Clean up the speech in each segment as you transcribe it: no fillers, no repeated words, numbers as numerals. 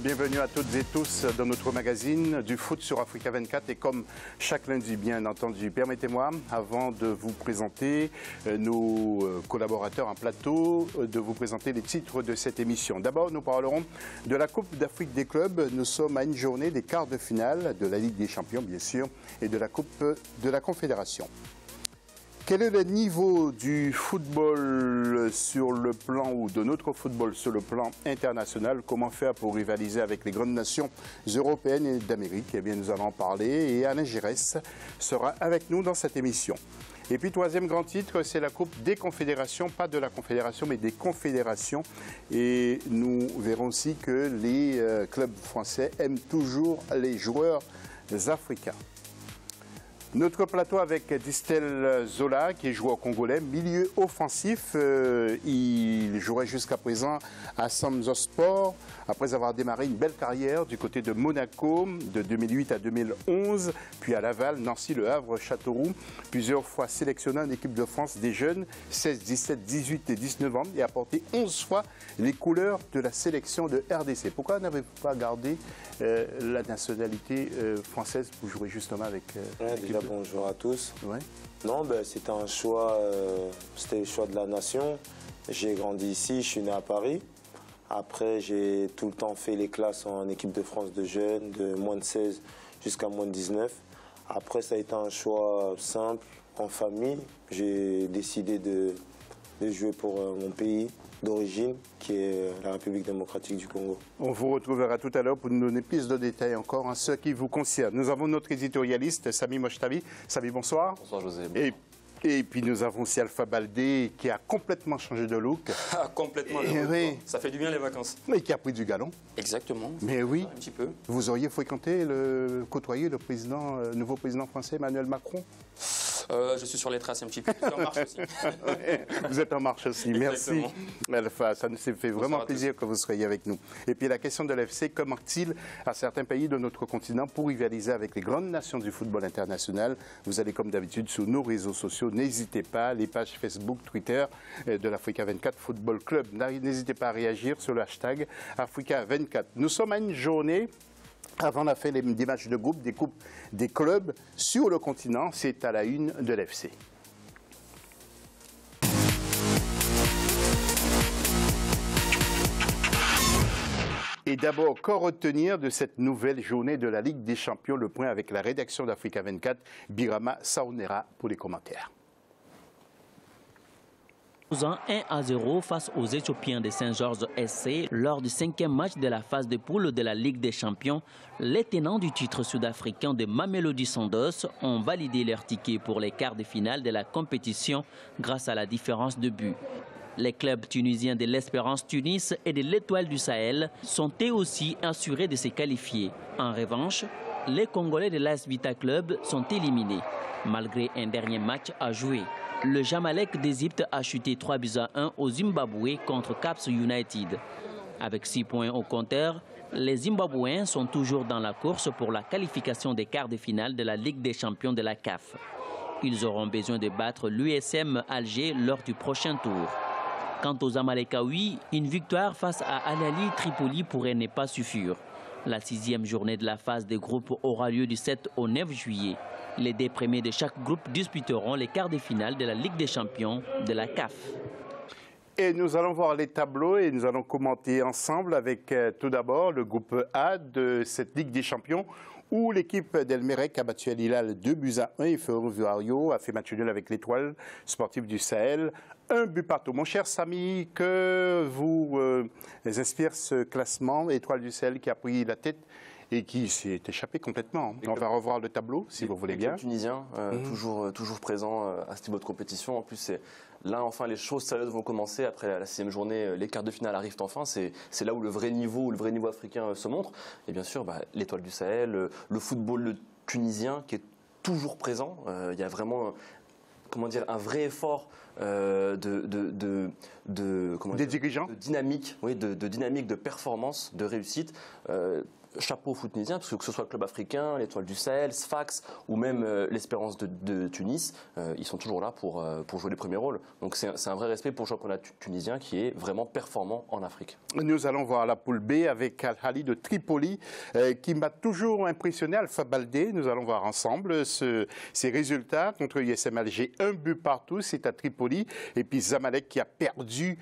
Bienvenue à toutes et tous dans notre magazine du foot sur Africa 24 et comme chaque lundi bien entendu, permettez-moi avant de vous présenter nos collaborateurs en plateau, de vous présenter les titres de cette émission. D'abord nous parlerons de la Coupe d'Afrique des clubs. Nous sommes à une journée des quarts de finale de la Ligue des Champions bien sûr et de la Coupe de la Confédération. Quel est le niveau du football sur le plan ou de notre football sur le plan international? Comment faire pour rivaliser avec les grandes nations européennes et d'Amérique? Eh bien, nous allons en parler et Alain Giresse sera avec nous dans cette émission. Et puis, troisième grand titre, c'est la Coupe des Confédérations, pas de la Confédération, mais des Confédérations. Et nous verrons aussi que les clubs français aiment toujours les joueurs africains. Notre plateau avec Distel Zola, qui est joueur congolais, milieu offensif. Il jouait jusqu'à présent à Samzospor, après avoir démarré une belle carrière du côté de Monaco, de 2008 à 2011, puis à Laval, Nancy, Le Havre, Châteauroux. Plusieurs fois sélectionné en équipe de France des jeunes, 16, 17, 18 et 19 ans, et a porté 11 fois les couleurs de la sélection de RDC. Pourquoi n'avez-vous pas gardé la nationalité française pour jouer justement avec déjà, bonjour à tous. Ouais. Non, c'était un choix, c'était le choix de la nation. J'ai grandi ici, je suis né à Paris. Après, j'ai tout le temps fait les classes en équipe de France de jeunes, de moins de 16 jusqu'à moins de 19. Après, ça a été un choix simple, en famille. J'ai décidé de jouer pour mon pays d'origine, qui est la République démocratique du Congo. On vous retrouvera tout à l'heure pour nous donner plus de détails encore en ce qui vous concerne. Nous avons notre éditorialiste, Sami Mochtavi. Sami, bonsoir. Bonsoir, José. Et puis nous avons aussi Alpha Baldé qui a complètement changé de look. Complètement. Oui. Ça fait du bien les vacances. Mais qui a pris du galon. Exactement. Mais oui. Un petit peu. Vous auriez côtoyé le président, nouveau président français Emmanuel Macron? Je suis sur les traces un petit peu. Je suis en marche aussi. Vous êtes en marche aussi, merci. Alpha, ça nous fait vraiment plaisir que vous soyez avec nous. Et puis la question de l'FC, que manque-t-il à certains pays de notre continent pour rivaliser avec les grandes nations du football international? Vous allez comme d'habitude sur nos réseaux sociaux, n'hésitez pas, les pages Facebook, Twitter de l'Africa 24 Football Club. N'hésitez pas à réagir sur le hashtag Africa 24. Nous sommes à une journée avant la fin des matchs de groupe, des coupes des clubs sur le continent. C'est à la une de l'FC. Et d'abord, qu'en retenir de cette nouvelle journée de la Ligue des Champions? Le point avec la rédaction d'Africa 24, Birama Saounera pour les commentaires. 1-0 face aux Éthiopiens de Saint-Georges SC lors du 5e match de la phase de poule de la Ligue des Champions. Les tenants du titre sud-africain de Mamelodi Sundowns ont validé leur ticket pour les quarts de finale de la compétition grâce à la différence de but. Les clubs tunisiens de l'Espérance Tunis et de l'Étoile du Sahel sont eux aussi assurés de se qualifier. En revanche, les Congolais de l'AS Vita Club sont éliminés, malgré un dernier match à jouer. Le Jamalek d'Égypte a chuté 3-1 au Zimbabwe contre Caps United. Avec 6 points au compteur, les Zimbabwéens sont toujours dans la course pour la qualification des quarts de finale de la Ligue des champions de la CAF. Ils auront besoin de battre l'USM Alger lors du prochain tour. Quant aux Amalekaouis, une victoire face à Al Ahly Tripoli pourrait ne pas suffire. La 6e journée de la phase des groupes aura lieu du 7 au 9 juillet. Les 2 premiers de chaque groupe disputeront les quarts de finale de la Ligue des champions de la CAF. Et nous allons voir les tableaux et nous allons commenter ensemble avec tout d'abord le groupe A de cette Ligue des champions où l'équipe d'Elmerek a battu Al Hilal 2-1 et Ferroviario a fait match nul avec l'Étoile sportive du Sahel. 1 but partout. Mon cher Sami, que vous inspire ce classement Étoile du Sahel qui a pris la tête et qui s'est échappé complètement. On va revoir le tableau, si vous voulez bien. Les Tunisiens, toujours présents à ce niveau de compétition. En plus, là, enfin, les choses sérieuses vont commencer. Après la 6e journée, les quarts de finale arrivent enfin. C'est là où le vrai niveau africain se montre. Et bien sûr, l'Étoile du Sahel, le football tunisien qui est toujours présent. Il y a vraiment un vrai effort des dirigeants, de dynamique, de performance, de réussite. chapeau au foot tunisien, parce que ce soit le club africain, l'Étoile du Sahel, Sfax ou même l'Espérance de Tunis, ils sont toujours là pour jouer les premiers rôles. Donc c'est un vrai respect pour le championnat tunisien qui est vraiment performant en Afrique. Nous allons voir la poule B avec Al Ahly de Tripoli qui m'a toujours impressionné, Alpha Baldé. Nous allons voir ensemble ces résultats contre USM Alger. 1 but partout, c'est à Tripoli. Et puis Zamalek qui a perdu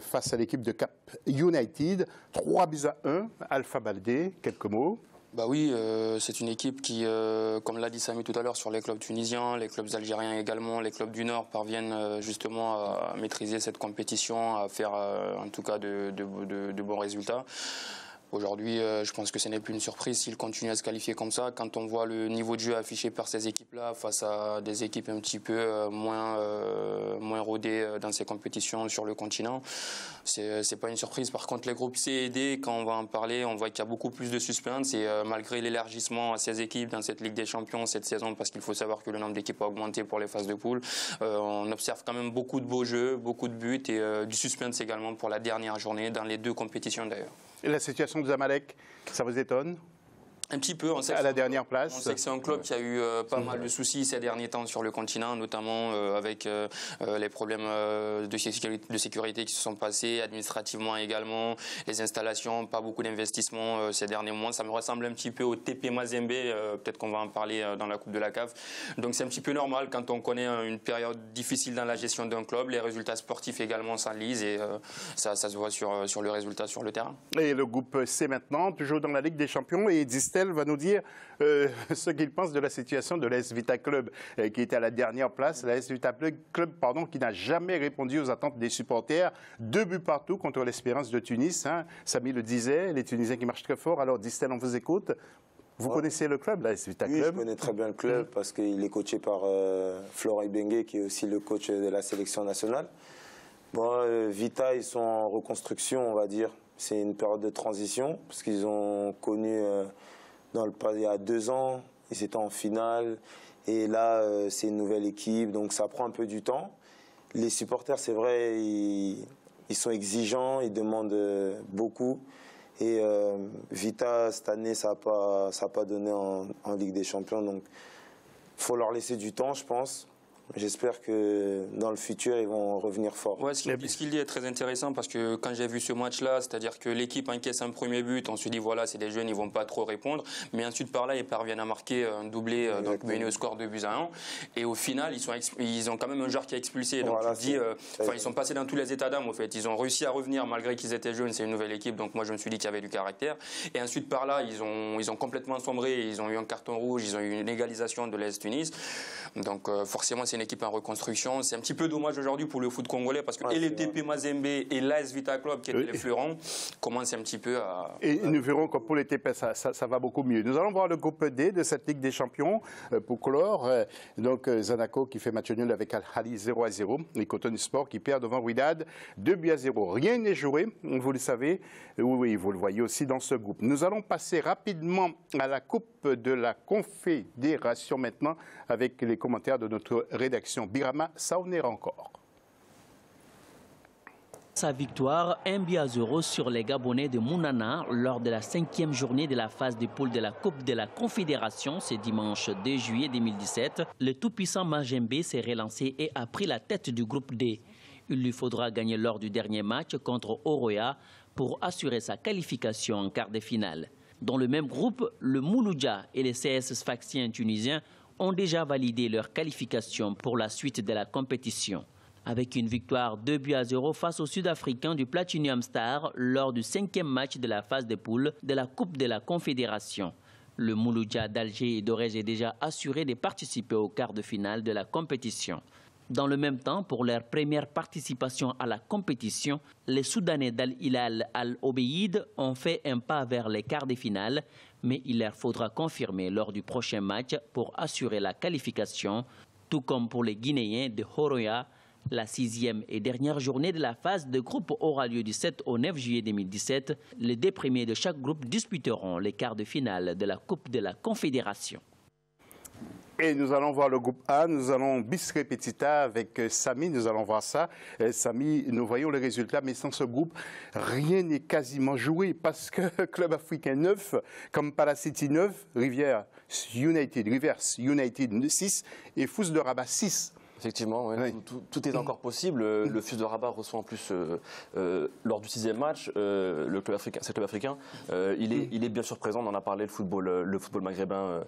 face à l'équipe de Cap United. 3-1, Alpha Baldé, quelques mots. Bah oui, c'est une équipe qui, comme l'a dit Samy tout à l'heure, sur les clubs tunisiens, les clubs algériens également, les clubs du Nord parviennent justement à maîtriser cette compétition, à faire en tout cas de bons résultats. Aujourd'hui, je pense que ce n'est plus une surprise s'ils continuent à se qualifier comme ça. Quand on voit le niveau de jeu affiché par ces équipes-là face à des équipes un petit peu moins rodées dans ces compétitions sur le continent, c'est pas une surprise. Par contre, les groupes C et D, quand on va en parler, on voit qu'il y a beaucoup plus de suspense. Et malgré l'élargissement à 16 équipes dans cette Ligue des Champions cette saison, parce qu'il faut savoir que le nombre d'équipes a augmenté pour les phases de poule, on observe quand même beaucoup de beaux jeux, beaucoup de buts et du suspense également pour la dernière journée, dans les deux compétitions d'ailleurs. Et la situation de Zamalek, ça vous étonne? Un petit peu. On sait à la dernière place. On sait que c'est un club qui a eu pas mal de soucis ces derniers temps sur le continent, notamment avec les problèmes de sécurité qui se sont passés, administrativement également, les installations, pas beaucoup d'investissements ces derniers mois. Ça me ressemble un petit peu au TP Mazembe, peut-être qu'on va en parler dans la Coupe de la CAF. Donc c'est un petit peu normal quand on connaît une période difficile dans la gestion d'un club. Les résultats sportifs également s'enlisent et ça se voit sur le résultat sur le terrain. Et le groupe C maintenant, toujours dans la Ligue des Champions, et Distel va nous dire ce qu'il pense de la situation de l'AS Vita Club qui était à la dernière place. L'AS Vita Club qui n'a jamais répondu aux attentes des supporters. 2 buts partout contre l'Espérance de Tunis. Hein. Samy le disait, les Tunisiens qui marchent très fort. Alors Distel, on vous écoute. Vous connaissez le club, l'AS Vita Club? Oui, je connais très bien le club parce qu'il est coaché par Florent Bengue qui est aussi le coach de la sélection nationale. Bon, Vita, ils sont en reconstruction, on va dire. C'est une période de transition parce qu'ils ont connu il y a 2 ans, ils étaient en finale et là c'est une nouvelle équipe, donc ça prend un peu du temps. Les supporters, c'est vrai, ils sont exigeants, ils demandent beaucoup et Vita cette année ça n'a pas donné en Ligue des Champions, donc il faut leur laisser du temps, je pense. J'espère que dans le futur, ils vont revenir fort. Ouais, ce qu'il dit est très intéressant parce que quand j'ai vu ce match-là, c'est-à-dire que l'équipe encaisse un premier but, on se dit voilà, c'est des jeunes, ils vont pas trop répondre. Mais ensuite, par là, ils parviennent à marquer un doublé, donc mener au score 2-1. Et au final, ils ont quand même un joueur qui a expulsé. Donc voilà, tu te dis, ils sont passés dans tous les états d'âme, en fait. Ils ont réussi à revenir malgré qu'ils étaient jeunes. C'est une nouvelle équipe, donc moi, je me suis dit qu'il y avait du caractère. Et ensuite, par là, ils ont complètement sombré. Ils ont eu un carton rouge, ils ont eu une égalisation de l'AS Tunis. Donc forcément, c'est une équipe en reconstruction. C'est un petit peu dommage aujourd'hui pour le foot congolais parce que les TP Mazembe et l'AS Vita Club, qui étaient les fleurons, commencent un petit peu à... Et nous verrons que pour les TP, ça va beaucoup mieux. Nous allons voir le groupe D de cette Ligue des Champions pour clore. Donc Zanaco qui fait match nul avec Al Ahly 0-0. Les Cotonou Sport qui perd devant Wydad 2-0. Rien n'est joué, vous le savez. Oui, vous le voyez aussi dans ce groupe. Nous allons passer rapidement à la Coupe de la Confédération maintenant avec les commentaires de notre rédaction. Birama Saounera encore. Sa victoire 1-0 sur les Gabonais de Mounana lors de la 5e journée de la phase de poule de la Coupe de la Confédération ce dimanche 2 juillet 2017. Le tout-puissant Mazembe s'est relancé et a pris la tête du groupe D. Il lui faudra gagner lors du dernier match contre Oroya pour assurer sa qualification en quart de finale. Dans le même groupe, le Mouloudia et les CS Sfaxiens tunisiens ont déjà validé leur qualification pour la suite de la compétition. Avec une victoire 2-0 face aux Sud-Africains du Platinum Star lors du 5e match de la phase de poule de la Coupe de la Confédération. Le Mouloudia d'Alger est d'ores et déjà assuré de participer au quart de finale de la compétition. Dans le même temps, pour leur première participation à la compétition, les Soudanais d'Al Hilal Al-Obeid ont fait un pas vers les quarts de finale, mais il leur faudra confirmer lors du prochain match pour assurer la qualification, tout comme pour les Guinéens de Horoya. La 6e et dernière journée de la phase de groupe aura lieu du 7 au 9 juillet 2017. Les 2 premiers de chaque groupe disputeront les quarts de finale de la Coupe de la Confédération. Et nous allons voir le groupe A, nous allons bis repetita avec Samy, nous allons voir ça. Samy, nous voyons les résultats, mais sans ce groupe, rien n'est quasiment joué parce que Club Africain 9, comme Palacity 9, Rivers United 6 et Fous de Rabat 6. Effectivement, ouais. Oui. Tout est encore possible. Le Fus de Rabat reçoit en plus, lors du 6e match, le club africain. Il est bien sûr présent, on en a parlé, le football maghrébin,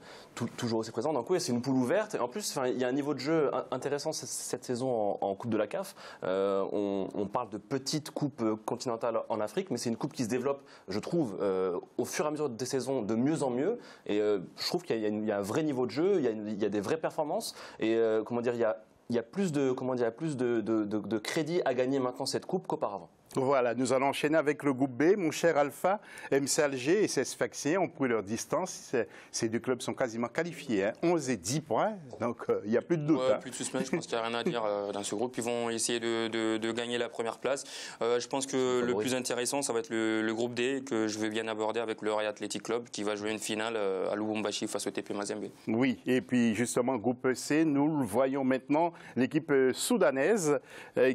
toujours aussi présent. Donc oui, c'est une poule ouverte. Et en plus, il y a un niveau de jeu intéressant cette saison en Coupe de la CAF. On parle de petite coupe continentale en Afrique, mais c'est une coupe qui se développe, je trouve, au fur et à mesure des saisons, de mieux en mieux. Et je trouve qu'il y a un vrai niveau de jeu, il y a des vraies performances. Et comment dire, il y a plus de crédit à gagner maintenant cette coupe qu'auparavant. Voilà, nous allons enchaîner avec le groupe B. Mon cher Alpha, MC Alger et CS Sfaxien ont pris leur distance. Ces deux clubs sont quasiment qualifiés, hein. 11 et 10 points, donc il n'y a plus de doute. Ouais, hein. plus de suspense, je pense qu'il n'y a rien à dire dans ce groupe. Ils vont essayer de gagner la première place. Je pense que le plus intéressant, ça va être le groupe D, que je vais bien aborder avec le Royal Athletic Club, qui va jouer une finale à Lubumbashi face au TP Mazembe. Oui, et puis justement, groupe C, nous voyons maintenant l'équipe soudanaise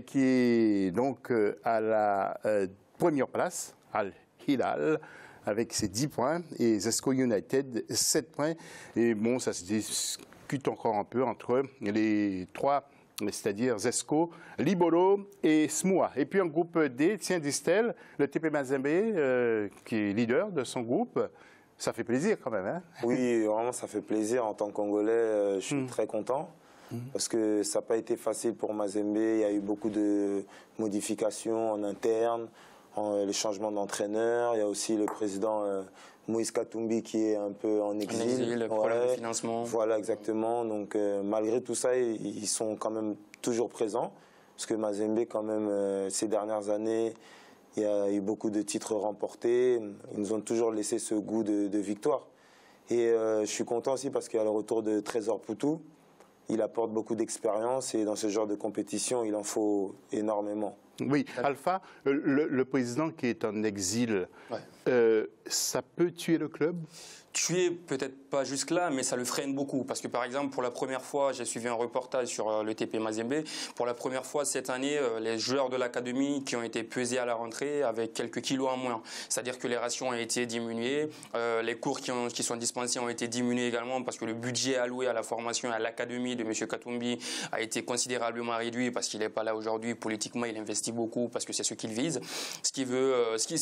qui est donc à la première place, Al-Hilal, avec ses 10 points, et Zesco United, 7 points. Et bon, ça se discute encore un peu entre les trois, c'est-à-dire Zesco, Libolo et Smoua. Et puis en groupe D, tiens, Distel, le TP Mazembe, qui est leader de son groupe. Ça fait plaisir quand même, hein? Oui, vraiment, ça fait plaisir. En tant que Congolais, je suis très content. Parce que ça n'a pas été facile pour Mazembe. Il y a eu beaucoup de modifications en interne, les changements d'entraîneur. Il y a aussi le président Moïse Katumbi qui est un peu en exil. Le problème de financement. Voilà, exactement. Donc malgré tout ça, ils sont quand même toujours présents. Parce que Mazembe, quand même, ces dernières années, il y a eu beaucoup de titres remportés. Ils nous ont toujours laissé ce goût de victoire. Et je suis content aussi parce qu'il y a le retour de Trésor Poutou. Il apporte beaucoup d'expérience et dans ce genre de compétition, il en faut énormément. Oui, Alpha, le président qui est en exil, Ouais. Ça peut tuer le club? Tuer, peut-être pas jusque-là, mais ça le freine beaucoup. Parce que, par exemple, pour la première fois, j'ai suivi un reportage sur le TP Mazembe. Pour la première fois cette année, les joueurs de l'académie qui ont été pesés à la rentrée avec quelques kilos en moins. C'est-à-dire que les rations ont été diminuées, les cours qui sont dispensés ont été diminués également parce que le budget alloué à la formation et à l'académie de M. Katumbi a été considérablement réduit parce qu'il n'est pas là aujourd'hui. Politiquement, il investit beaucoup parce que c'est ce qu'il vise. Ce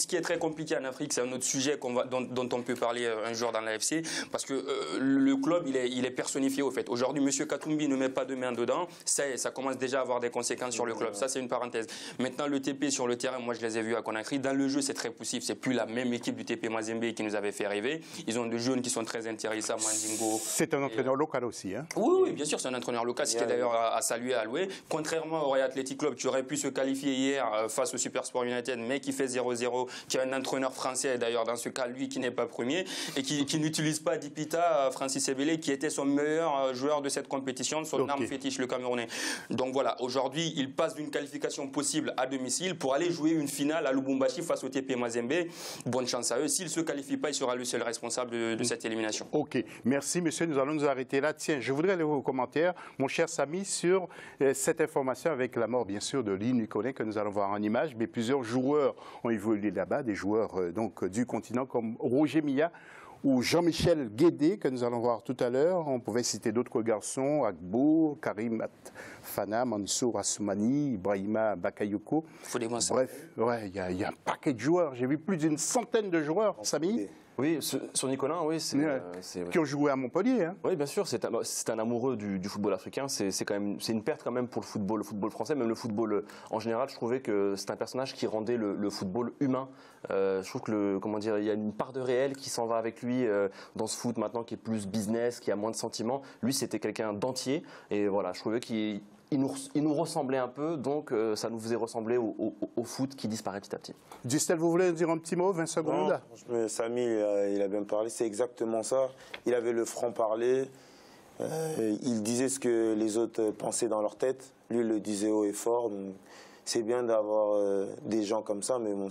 qui est très compliqué en Afrique, c'est un autre sujet dont on peut parler un jour dans l'AFC, parce que le club, il est personnifié au fait. Aujourd'hui, M. Katumbi ne met pas de main dedans, ça commence déjà à avoir des conséquences sur le club. Ça, c'est une parenthèse. Maintenant, le TP sur le terrain, moi je les ai vus à Conakry. Dans le jeu, c'est très poussif. C'est plus la même équipe du TP Mazembe qui nous avait fait rêver. Ils ont des jeunes qui sont très intéressants, Mandingo. C'est un entraîneur local aussi, hein? Oui, bien sûr, c'est un entraîneur local. C'était d'ailleurs à saluer, à louer. Contrairement au Royal Athletic Club, qui aurait pu se qualifier hier face au Supersport United, mais qui fait 0-0, qui a un entraîneur français, d'ailleurs, dans ce cas, lui, qui n'est pas premier, et qui n'utilise pas Dipita, Francis Ebele, qui était son meilleur joueur de cette compétition, son arme fétiche, le Camerounais. Donc voilà, aujourd'hui, il passe d'une qualification possible à domicile pour aller jouer une finale à Lubumbashi face au TP Mazembe. Bonne chance à eux. S'il ne se qualifie pas, il sera le seul responsable de cette élimination. Ok, merci monsieur, nous allons nous arrêter là. Tiens, je voudrais aller vos commentaires, mon cher Samy, sur cette information avec la mort, bien sûr, de Lee Nicolin, que nous allons voir en image, mais plusieurs joueurs ont évolué là-bas, des joueurs donc du continent comme Roger Milla ou Jean-Michel Guédé, que nous allons voir tout à l'heure. On pouvait citer d'autres garçons, Agbo, Karim Fana, Mansour Assoumani, Ibrahima Bakayoko. Bref, ouais, il y a un paquet de joueurs. J'ai vu plus d'une centaine de joueurs, Samy. Oui, sur Nicolin, oui. Qui ont joué à Montpellier. Hein. Oui, bien sûr, c'est un amoureux du football africain. C'est une perte quand même pour le football français, même le football en général. Je trouvais que c'est un personnage qui rendait le football humain. Je trouve que il y a une part de réel qui s'en va avec lui dans ce foot maintenant qui est plus business, qui a moins de sentiments. Lui, c'était quelqu'un d'entier. Et voilà, je trouvais qu'il nous ressemblait un peu, donc ça nous faisait ressembler au foot qui disparaît petit à petit. Distel, vous voulez dire un petit mot, 20 secondes? Non, Samy, il a bien parlé, c'est exactement ça. Il avait le franc-parler, il disait ce que les autres pensaient dans leur tête, lui il le disait haut et fort. C'est bien d'avoir des gens comme ça, mais bon,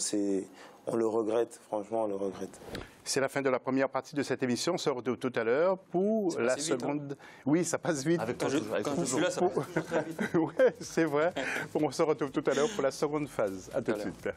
on le regrette, franchement, on le regrette. C'est la fin de la première partie de cette émission. On se retrouve tout à l'heure pour la seconde. Vite, hein. Oui, ça passe vite. Avec toi, Quand je suis là, ça passe toujours très vite. Oui, c'est vrai. On se retrouve tout à l'heure pour la seconde phase. À tout de suite.